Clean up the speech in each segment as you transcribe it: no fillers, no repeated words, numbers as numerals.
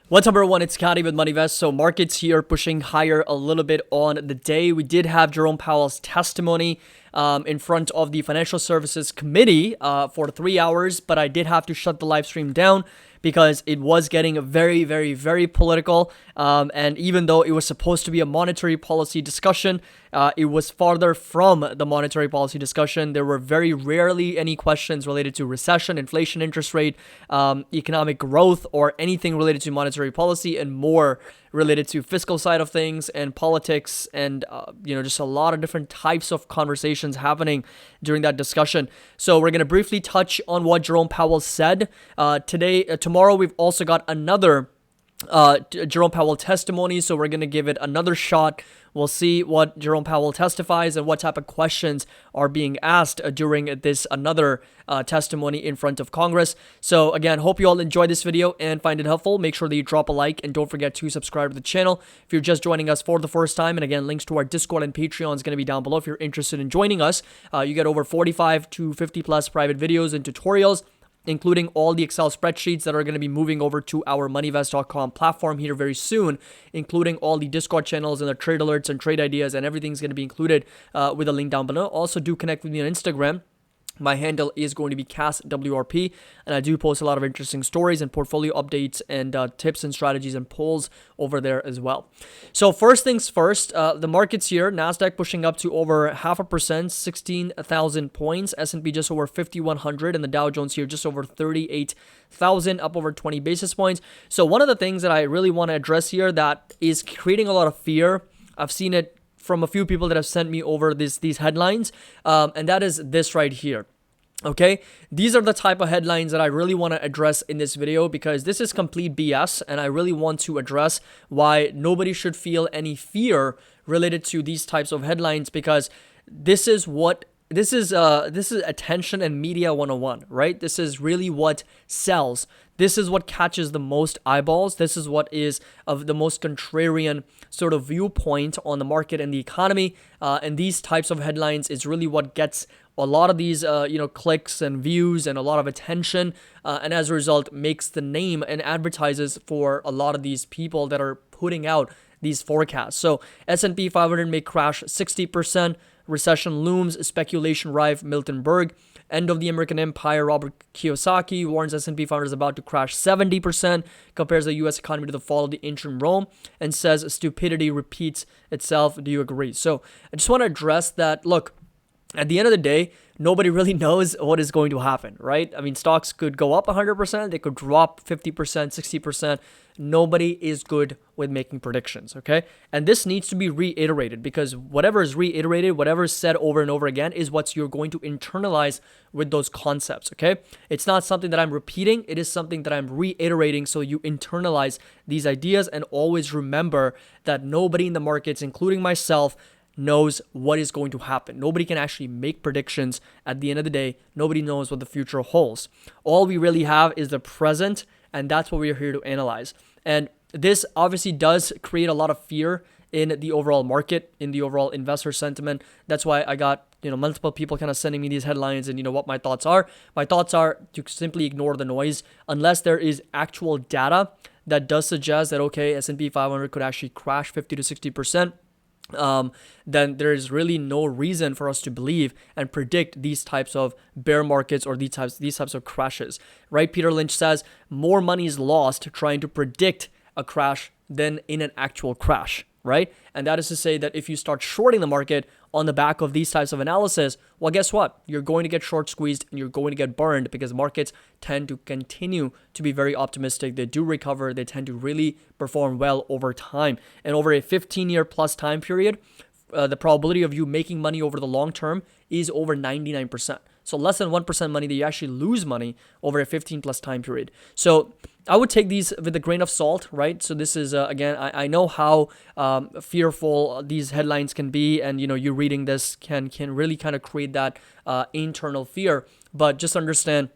What's up, everyone? It's Scotty with MoneyVest. So markets here pushing higher a little bit on the day. We did have Jerome Powell's testimony in front of the Financial Services Committee for 3 hours, but I did have to shut the live stream down because it was getting very, very, very political. And even though it was supposed to be a monetary policy discussion, it was farther from the monetary policy discussion. There were very rarely any questions related to recession, inflation, interest rate, economic growth, or anything related to monetary policy, and more related to fiscal side of things and politics and just a lot of different types of conversations happening during that discussion. So we're going to briefly touch on what Jerome Powell said. Tomorrow we've also got another Jerome Powell testimony, so we're going to give it another shot. We'll see what Jerome Powell testifies and what type of questions are being asked during this another testimony in front of Congress. So again, hope you all enjoy this video and find it helpful. Make sure that you drop a like and don't forget to subscribe to the channel if you're just joining us for the first time. And again, links to our Discord and Patreon is going to be down below if you're interested in joining us. You get over 45 to 50 plus private videos and tutorials, including all the Excel spreadsheets that are going to be moving over to our moneyvest.com platform here very soon, including all the Discord channels and the trade alerts and trade ideas, and everything's going to be included with a link down below. Also, do connect with me on Instagram. My handle is going to be CastWRP, and I do post a lot of interesting stories and portfolio updates and tips and strategies and polls over there as well. So first things first, the markets here, NASDAQ pushing up to over 0.5%, 16,000 points, S&P just over 5,100, and the Dow Jones here just over 38,000, up over 20 basis points. So one of the things that I really want to address here that is creating a lot of fear, I've seen it from a few people that have sent me over these headlines, and that is this right here. Okay, these are the type of headlines that I really want to address in this video because this is complete BS, and I really want to address why nobody should feel any fear related to these types of headlines, because this is attention and media 101, right? This is really what sells. This is what catches the most eyeballs. This is what is of the most contrarian sort of viewpoint on the market and the economy. And these types of headlines is really what gets a lot of these, clicks and views and a lot of attention. And as a result, makes the name and advertises for a lot of these people that are putting out these forecasts. So S&P 500 may crash 60%. Recession looms, speculation rife, Milton Berg. End of the American Empire, Robert Kiyosaki warns S&P 500 is about to crash 70%, compares the U.S. economy to the fall of the ancient Rome, and says stupidity repeats itself. Do you agree? So I just want to address that. Look, at the end of the day, nobody really knows what is going to happen, right? I mean, stocks could go up 100%, they could drop 50%, 60%. Nobody is good with making predictions, okay? And this needs to be reiterated because whatever is reiterated, whatever is said over and over again is what you're going to internalize with those concepts, okay? It's not something that I'm repeating. It is something that I'm reiterating so you internalize these ideas, and always remember that nobody in the markets, including myself, knows what is going to happen. Nobody can actually make predictions. At the end of the day, nobody knows what the future holds. All we really have is the present, and that's what we're here to analyze. And this obviously does create a lot of fear in the overall market, in the overall investor sentiment. That's why I got multiple people kind of sending me these headlines and what my thoughts are. My thoughts are to simply ignore the noise unless there is actual data that does suggest that, okay, S&P 500 could actually crash 50 to 60%. Then there is really no reason for us to believe and predict these types of bear markets or these types of crashes, right? Peter Lynch says more money is lost trying to predict a crash than in an actual crash, right? And that is to say that if you start shorting the market on the back of these types of analysis, well, guess what? You're going to get short squeezed and you're going to get burned because markets tend to continue to be very optimistic. They do recover. They tend to really perform well over time. And over a 15-year plus time period, the probability of you making money over the long term is over 99%. So less than 1% money that you actually lose money over a 15 plus time period. So I would take these with a grain of salt, right? So this is, again, I know how fearful these headlines can be, and, you reading this can really kind of create that internal fear. But just understand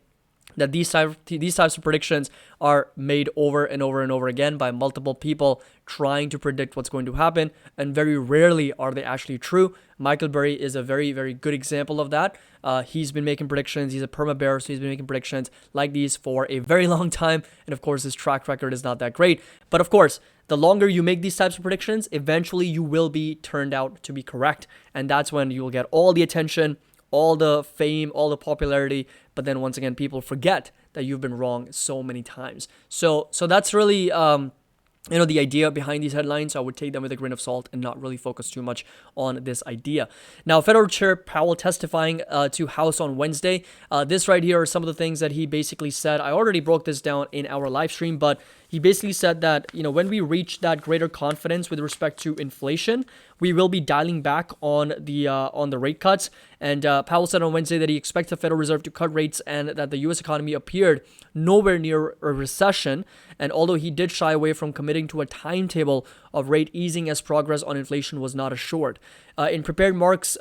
that these types of predictions are made over and over and over again by multiple people trying to predict what's going to happen, and very rarely are they actually true. Michael Burry is a very, very good example of that. He's been making predictions. He's a perma bear, so he's been making predictions like these for a very long time, and of course his track record is not that great. But of course, the longer you make these types of predictions, eventually you will be turned out to be correct, and that's when you will get all the attention, all the fame, all the popularity, but then once again, people forget that you've been wrong so many times. So that's really, the idea behind these headlines. I would take them with a grain of salt and not really focus too much on this idea. Now, Federal Chair Powell testifying to House on Wednesday. This right here are some of the things that he basically said. I already broke this down in our live stream, but he basically said that, when we reach that greater confidence with respect to inflation, we will be dialing back on the rate cuts. And Powell said on Wednesday that he expects the Federal Reserve to cut rates and that the U.S. economy appeared nowhere near a recession. And although he did shy away from committing to a timetable of rate easing as progress on inflation was not assured. In prepared remarks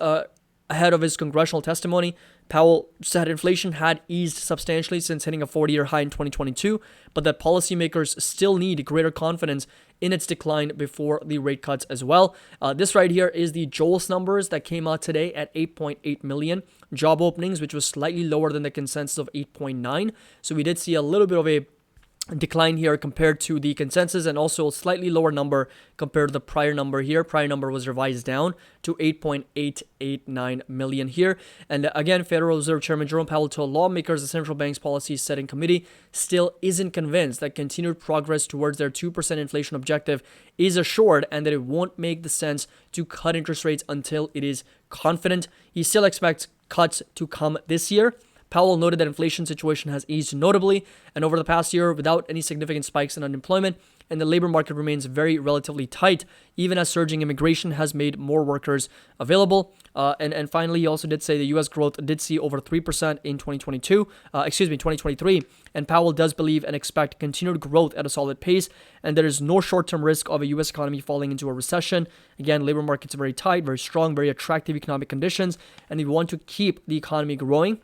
ahead of his congressional testimony, Powell said inflation had eased substantially since hitting a 40-year high in 2022, but that policymakers still need greater confidence in its decline before the rate cuts as well. This right here is the JOLTS numbers that came out today at 8.8 million job openings, which was slightly lower than the consensus of 8.9. So we did see a little bit of a decline here compared to the consensus, and also a slightly lower number compared to the prior number here. Prior number was revised down to 8.889 million here. And again, Federal Reserve Chairman Jerome Powell told lawmakers the central bank's policy setting committee still isn't convinced that continued progress towards their 2% inflation objective is assured, and that it won't make the sense to cut interest rates until it is confident. He still expects cuts to come this year. Powell noted that inflation situation has eased notably and over the past year without any significant spikes in unemployment, and the labor market remains very relatively tight, even as surging immigration has made more workers available. And finally, he also did say the U.S. growth did see over 3% in 2023, and Powell does believe and expect continued growth at a solid pace, and there is no short-term risk of a U.S. economy falling into a recession. Again, labor markets are very tight, very strong, very attractive economic conditions, and we want to keep the economy growing.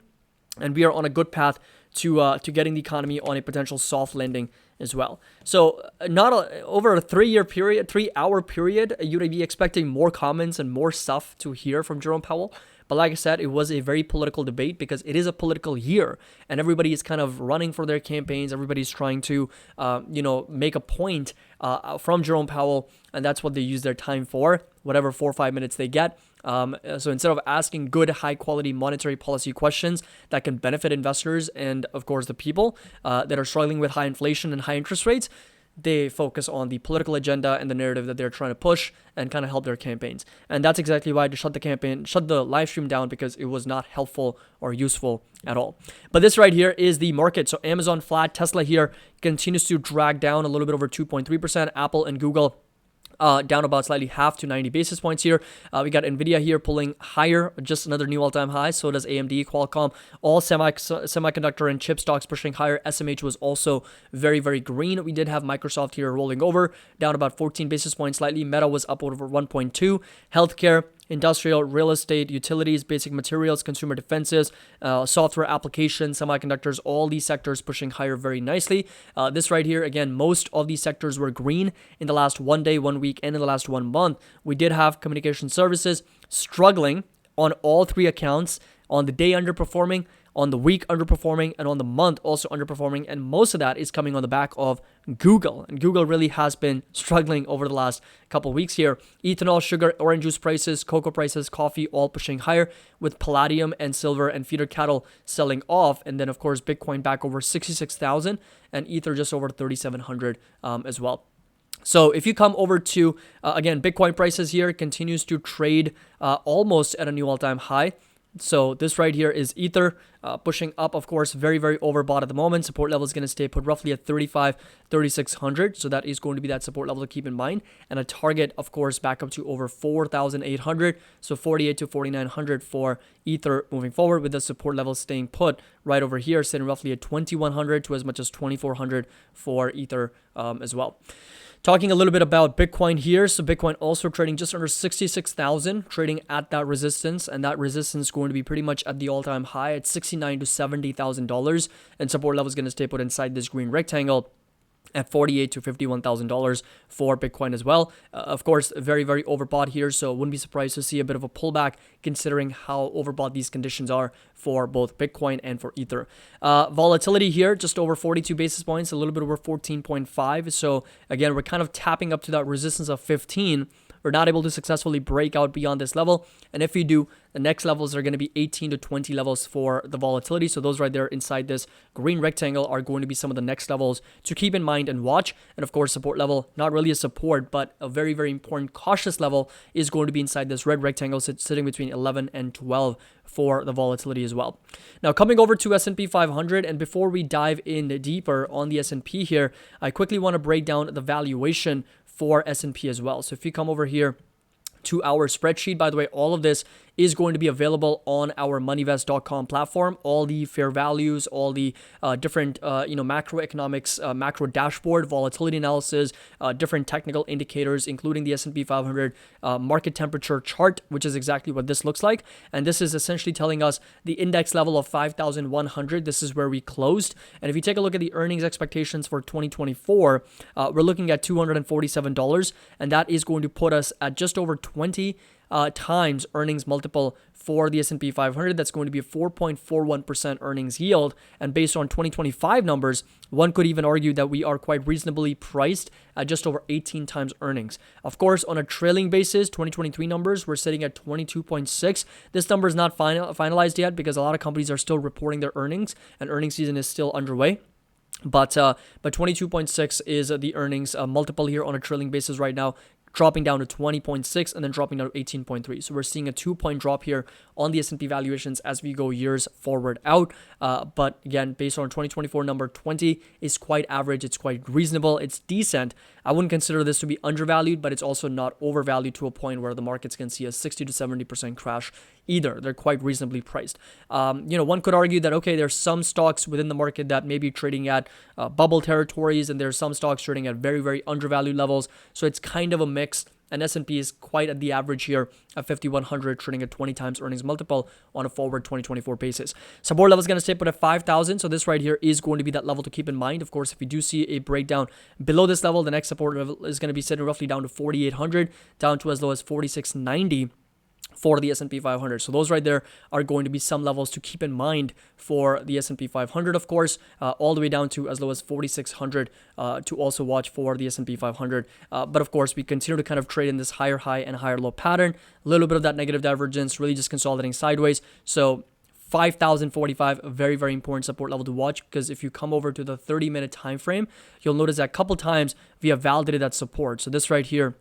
And we are on a good path to getting the economy on a potential soft landing as well. So over a 3-hour period, you'd be expecting more comments and more stuff to hear from Jerome Powell. But like I said, it was a very political debate because it is a political year, and everybody is kind of running for their campaigns. Everybody's trying to, make a point from Jerome Powell, and that's what they use their time for, whatever 4 or 5 minutes they get. So instead of asking good, high-quality monetary policy questions that can benefit investors and, of course, the people that are struggling with high inflation and high interest rates, they focus on the political agenda and the narrative that they're trying to push and kind of help their campaigns. And that's exactly why to shut the live stream down, because it was not helpful or useful at all. But this right here is the market. So Amazon flat, Tesla here continues to drag down a little bit over 2.3%. Apple and Google down about slightly half to 90 basis points here. We got Nvidia here pulling higher, just another new all-time high. So does AMD, Qualcomm, all semiconductor and chip stocks pushing higher. SMH was also very, very green. We did have Microsoft here rolling over, down about 14 basis points slightly. Meta was up over 1.2. Healthcare, industrial, real estate, utilities, basic materials, consumer defenses, software applications, semiconductors, all these sectors pushing higher very nicely. This right here, again, most of these sectors were green in the last 1 day, 1 week, and in the last 1 month. We did have communication services struggling on all three accounts, on the day underperforming, on the week underperforming, and on the month also underperforming. And most of that is coming on the back of Google. And Google really has been struggling over the last couple of weeks here. Ethanol, sugar, orange juice prices, cocoa prices, coffee, all pushing higher, with palladium and silver and feeder cattle selling off. And then, of course, Bitcoin back over 66,000 and Ether just over 3,700 as well. So if you come over to, again, Bitcoin prices here continues to trade almost at a new all-time high. So this right here is Ether pushing up, of course, very, very overbought at the moment. Support level is going to stay put roughly at 3,600. So that is going to be that support level to keep in mind. And a target, of course, back up to over 4,800. So 48 to 4,900 for Ether moving forward, with the support level staying put right over here, sitting roughly at 2,100 to as much as 2,400 for Ether as well. Talking a little bit about Bitcoin here. So Bitcoin also trading just under 66,000, trading at that resistance, and that resistance is going to be pretty much at the all-time high at $69,000 to $70,000, and support level is going to stay put inside this green rectangle at $48,000 to $51,000 for Bitcoin as well. Of course, very, very overbought here, so wouldn't be surprised to see a bit of a pullback considering how overbought these conditions are for both Bitcoin and for Ether. Volatility here, just over 42 basis points, a little bit over 14.5. So again, we're kind of tapping up to that resistance of 15. We're not able to successfully break out beyond this level. And if we do, the next levels are going to be 18 to 20 levels for the volatility. So those right there inside this green rectangle are going to be some of the next levels to keep in mind and watch. And of course, support level, not really a support, but a very, very important cautious level is going to be inside this red rectangle, sitting between 11 and 12 for the volatility as well. Now coming over to S&P 500, and before we dive in deeper on the S&P here, I quickly want to break down the valuation for S&P as well. So if you come over here to our spreadsheet, by the way, all of this is going to be available on our moneyvest.com platform. All the fair values, all the different macroeconomics, macro dashboard, volatility analysis, different technical indicators, including the S&P 500 market temperature chart, which is exactly what this looks like. And this is essentially telling us the index level of 5,100. This is where we closed. And if you take a look at the earnings expectations for 2024, we're looking at $247, and that is going to put us at just over 20 times earnings multiple for the S&P 500. That's going to be a 4.41% earnings yield. And based on 2025 numbers, one could even argue that we are quite reasonably priced at just over 18 times earnings. Of course, on a trailing basis, 2023 numbers, we're sitting at 22.6. This number is not finalized yet because a lot of companies are still reporting their earnings, and earnings season is still underway. But 22.6 is the earnings multiple here on a trailing basis right now, dropping down to 20.6 and then dropping down to 18.3. So we're seeing a 2-point drop here on the S&P valuations as we go years forward out. But again, based on 2024 number, 20 is quite average. It's quite reasonable. It's decent. I wouldn't consider this to be undervalued, but it's also not overvalued to a point where the markets can see a 60 to 70% crash either. They're quite reasonably priced. One could argue that, okay, there's some stocks within the market that may be trading at bubble territories, and there's some stocks trading at very, very undervalued levels. So it's kind of a mix. And S&P is quite at the average here at 5,100, trading at 20 times earnings multiple on a forward 2024 basis. Support level is going to stay put at 5,000. So this right here is going to be that level to keep in mind. Of course, if we do see a breakdown below this level, the next support level is going to be sitting roughly down to 4,800, down to as low as 4,690 for the S&P 500. So those right there are going to be some levels to keep in mind for the S&P 500, of course, all the way down to as low as 4,600 to also watch for the S&P 500. But of course, we continue to kind of trade in this higher high and higher low pattern, a little bit of that negative divergence, really just consolidating sideways. So 5,045, a very, very important support level to watch, because if you come over to the 30-minute time frame, you'll notice that a couple times we have validated that support. So this right here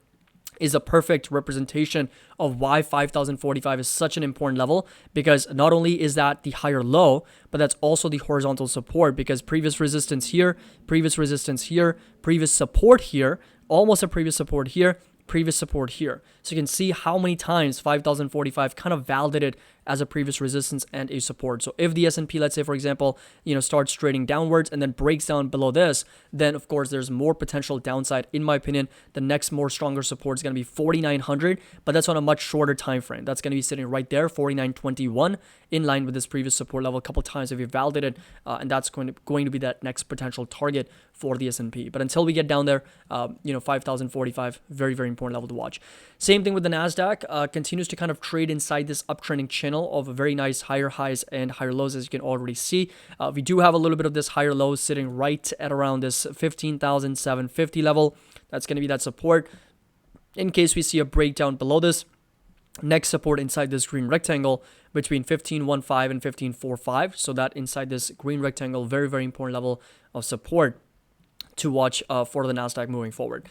is a perfect representation of why 5,045 is such an important level, because not only is that the higher low, but that's also the horizontal support, because previous resistance here, previous resistance here, previous support here, almost a previous support here, previous support here. So you can see how many times 5,045 kind of validated as a previous resistance and a support. So if the S&P, let's say, for example, starts trading downwards and then breaks down below this, then of course there's more potential downside. In my opinion, the next more stronger support is going to be 4,900, but that's on a much shorter time frame. That's going to be sitting right there, 4,921, in line with this previous support level. A couple times if you validated, and that's going to be that next potential target for the S&P. But until we get down there, 5,045, very, very important level to watch. Same thing with the NASDAQ, continues to kind of trade inside this uptrending channel of a very nice higher highs and higher lows, as you can already see. We do have a little bit of this higher lows sitting right at around this 15,750 level. That's going to be that support. In case we see a breakdown below this, next support inside this green rectangle between 15.15 and 15.45. So that inside this green rectangle, very, very important level of support to watch for the NASDAQ moving forward.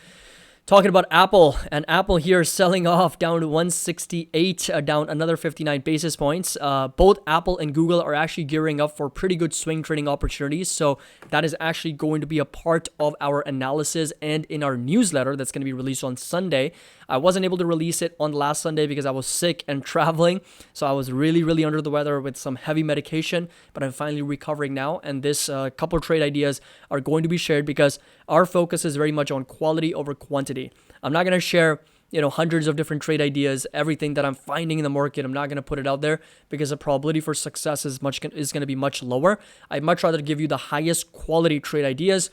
Talking about Apple, and Apple here selling off down to 168, down another 59 basis points. Both Apple and Google are actually gearing up for pretty good swing trading opportunities. So that is actually going to be a part of our analysis and in our newsletter that's going to be released on Sunday. I wasn't able to release it on last Sunday because I was sick and traveling. So I was really, really under the weather with some heavy medication, but I'm finally recovering now. And this couple trade ideas are going to be shared because Our focus is very much on quality over quantity. I'm not going to share hundreds of different trade ideas, everything that I'm finding in the market. I'm not going to put it out there because the probability for success is going to be much lower. I'd much rather give you the highest quality trade ideas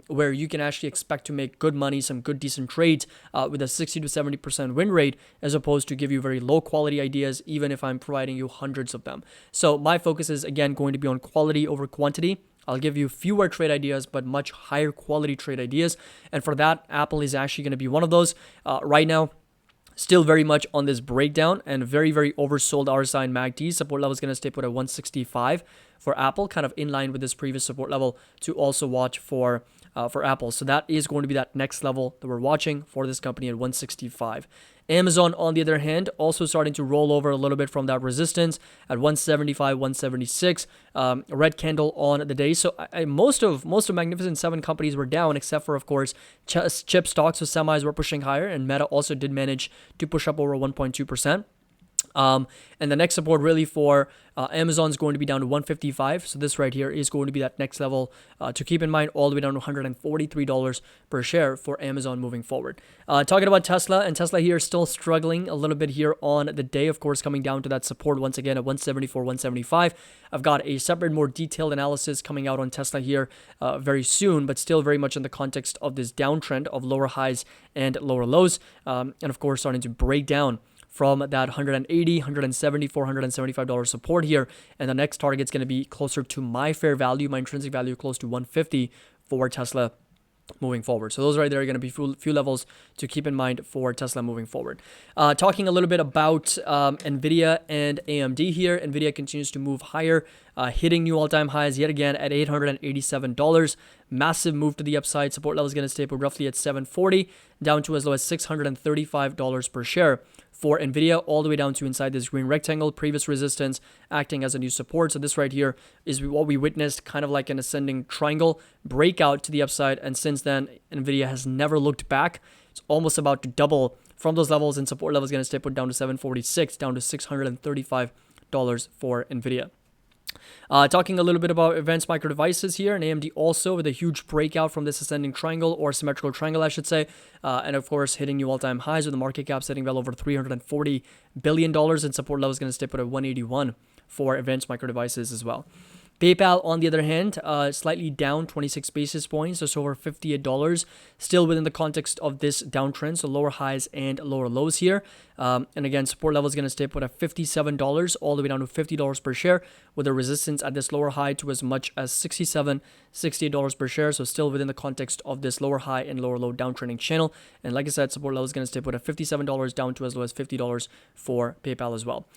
where you can actually expect to make good money, some good decent trades with a 60 to 70% win rate, as opposed to give you very low quality ideas, even if I'm providing you hundreds of them. So my focus is again going to be on quality over quantity. I'll give you fewer trade ideas, but much higher quality trade ideas. And for that, Apple is actually going to be one of those. Right now, still very much on this breakdown and very, very oversold RSI and MACD. Support level is going to stay put at 165 for Apple, kind of in line with this previous support level to also watch for Apple. So that is going to be that next level that we're watching for this company at 165. Amazon, on the other hand, also starting to roll over a little bit from that resistance at 175, 176. Red candle on the day. So most of Magnificent Seven companies were down, except for, of course, chip stocks. So semis were pushing higher, and Meta also did manage to push up over 1.2%. And the next support really for Amazon is going to be down to 155. So this right here is going to be that next level to keep in mind, all the way down to $143 per share for Amazon moving forward. Talking about Tesla, and Tesla here still struggling a little bit here on the day, of course, coming down to that support once again at 174, 175. I've got a separate, more detailed analysis coming out on Tesla here very soon, but still very much in the context of this downtrend of lower highs and lower lows, and of course starting to break down from that $180, $170, $475 support here. And the next target is going to be closer to my fair value, my intrinsic value, close to 150 for Tesla moving forward. So those right there are going to be few levels to keep in mind for Tesla moving forward. Talking a little bit about NVIDIA and AMD here. NVIDIA continues to move higher, hitting new all-time highs yet again at $887. Massive move to the upside. Support level is going to stay put roughly at $740, down to as low as $635 per share for NVIDIA, all the way down to inside this green rectangle, previous resistance acting as a new support. So this right here is what we witnessed, kind of like an ascending triangle breakout to the upside. And since then, NVIDIA has never looked back. It's almost about to double from those levels, and support level is going to stay put down to 746, down to $635 for NVIDIA. Talking a little bit about advanced micro devices here, and AMD also with a huge breakout from this ascending triangle, or symmetrical triangle, I should say, and of course hitting new all-time highs with the market cap sitting well over $340 billion, and support level is going to stay put at 181 for advanced micro devices as well. PayPal, on the other hand, slightly down 26 basis points, just over $58, still within the context of this downtrend, so lower highs and lower lows here. And again, support level is going to stay put at $57, all the way down to $50 per share, with a resistance at this lower high to as much as $67, $68 per share, so still within the context of this lower high and lower low downtrending channel. And like I said, support level is going to stay put at $57, down to as low as $50 for PayPal as well.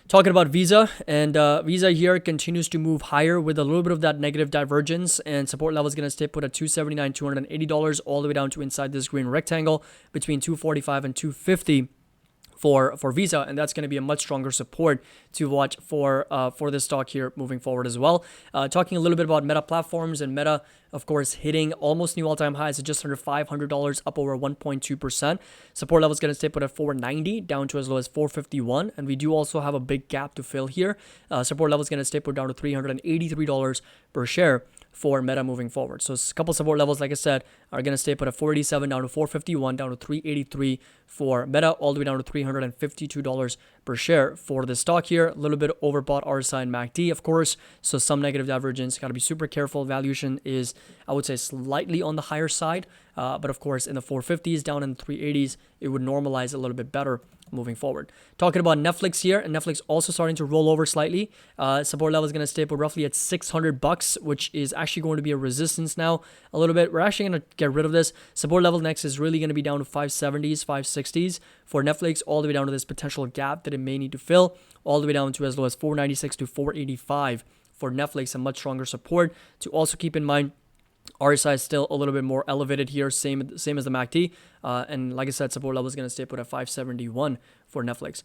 Talking about Visa, and Visa here continues to move higher with a little bit of that negative divergence, and support level is going to stay put at $279, $280, all the way down to inside this green rectangle between $245 and $250 for Visa, and that's going to be a much stronger support to watch for this stock here moving forward as well. Talking a little bit about Meta Platforms, and Meta, of course, hitting almost new all-time highs at just under $500, up over 1.2%. Support level is going to stay put at $490, down to as low as $451, and we do also have a big gap to fill here. Support level is going to stay put down to $383 per share for Meta moving forward. So a couple support levels, like I said, are going to stay put at 487 down to 451, down to 383 for Meta, all the way down to $352 per share for the stock here. A little bit overbought RSI and MACD, of course, so some negative divergence. Got to be super careful. Valuation is, I would say, slightly on the higher side, but of course in the 450s, down in the 380s, it would normalize a little bit better moving forward. Talking about Netflix here, and Netflix also starting to roll over slightly. Support level is going to stay put roughly at $600, which is actually going to be a resistance now a little bit. We're actually going to get rid of this. Support level next is really going to be down to 570s, 560s for Netflix, all the way down to this potential gap that it may need to fill, all the way down to as low as 496 to 485 for Netflix, a much stronger support. To also keep in mind, RSI is still a little bit more elevated here, same as the MACD. And like I said, support level is going to stay put at 571 for Netflix.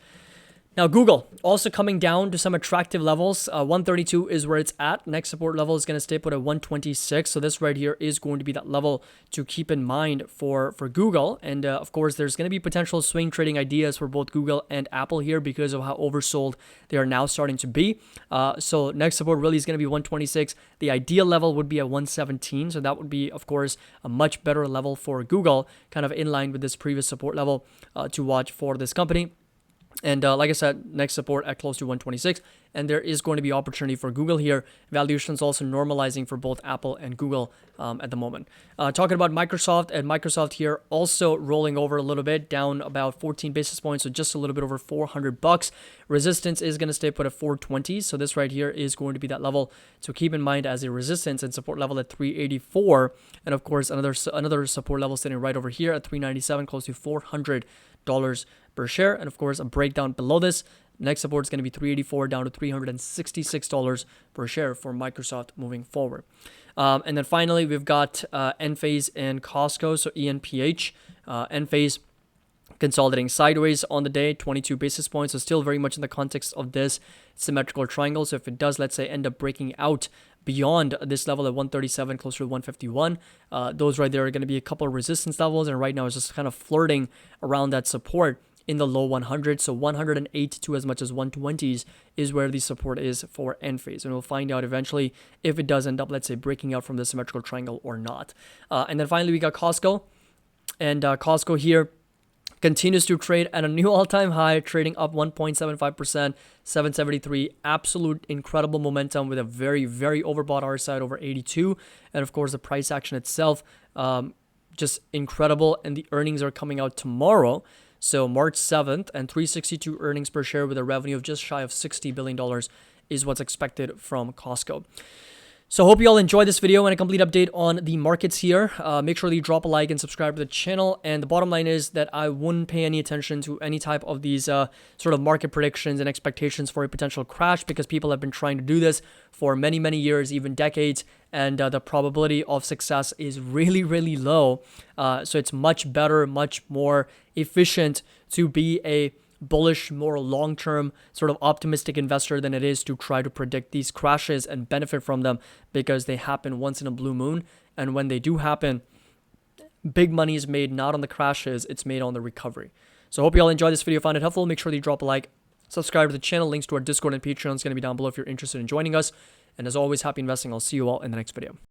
Now, Google also coming down to some attractive levels. 132 is where it's at. Next support level is going to stay put at 126. So this right here is going to be that level to keep in mind for Google. And of course, there's going to be potential swing trading ideas for both Google and Apple here because of how oversold they are now starting to be. So next support really is going to be 126. The ideal level would be at 117. So that would be, of course, a much better level for Google, kind of in line with this previous support level to watch for this company. And like I said, next support at close to 126. And there is going to be opportunity for Google here. Valuations also normalizing for both Apple and Google at the moment. Talking about Microsoft, and Microsoft here also rolling over a little bit, down about 14 basis points, so just a little bit over $400. Resistance is going to stay put at 420. So this right here is going to be that level to keep in mind as a resistance, and support level at 384. And of course, another support level sitting right over here at 397, close to $400 per share. And of course, a breakdown below this. Next support is going to be 384 down to $366 per share for Microsoft moving forward. And then finally, we've got Enphase and Costco, so ENPH. Enphase consolidating sideways on the day, 22 basis points. So still very much in the context of this symmetrical triangle. So if it does, let's say, end up breaking out beyond this level at 137, closer to 151, those right there are going to be a couple of resistance levels. And right now it's just kind of flirting around that support in the low 100s. So 108 to as much as 120s is where the support is for Enphase. And we'll find out eventually if it does end up, let's say, breaking out from the symmetrical triangle or not. And then finally, we got Costco. And Costco here continues to trade at a new all-time high, trading up 1.75%, 773. Absolute incredible momentum with a very, very overbought RSI over 82. And of course, the price action itself, just incredible. And the earnings are coming out tomorrow. So March 7th, and 362 earnings per share with a revenue of just shy of $60 billion is what's expected from Costco. So hope you all enjoyed this video and a complete update on the markets here. Make sure that you drop a like and subscribe to the channel. And the bottom line is that I wouldn't pay any attention to any type of these sort of market predictions and expectations for a potential crash, because people have been trying to do this for many, many years, even decades. And the probability of success is really, really low. So it's much better, much more efficient to be a bullish, more long-term sort of optimistic investor than it is to try to predict these crashes and benefit from them, because they happen once in a blue moon. And when they do happen, big money is made not on the crashes, it's made on the recovery. So I hope you all enjoyed this video, found it helpful. Make sure that you drop a like, subscribe to the channel. Links to our Discord and Patreon is going to be down below if you're interested in joining us. And as always, happy investing. I'll see you all in the next video.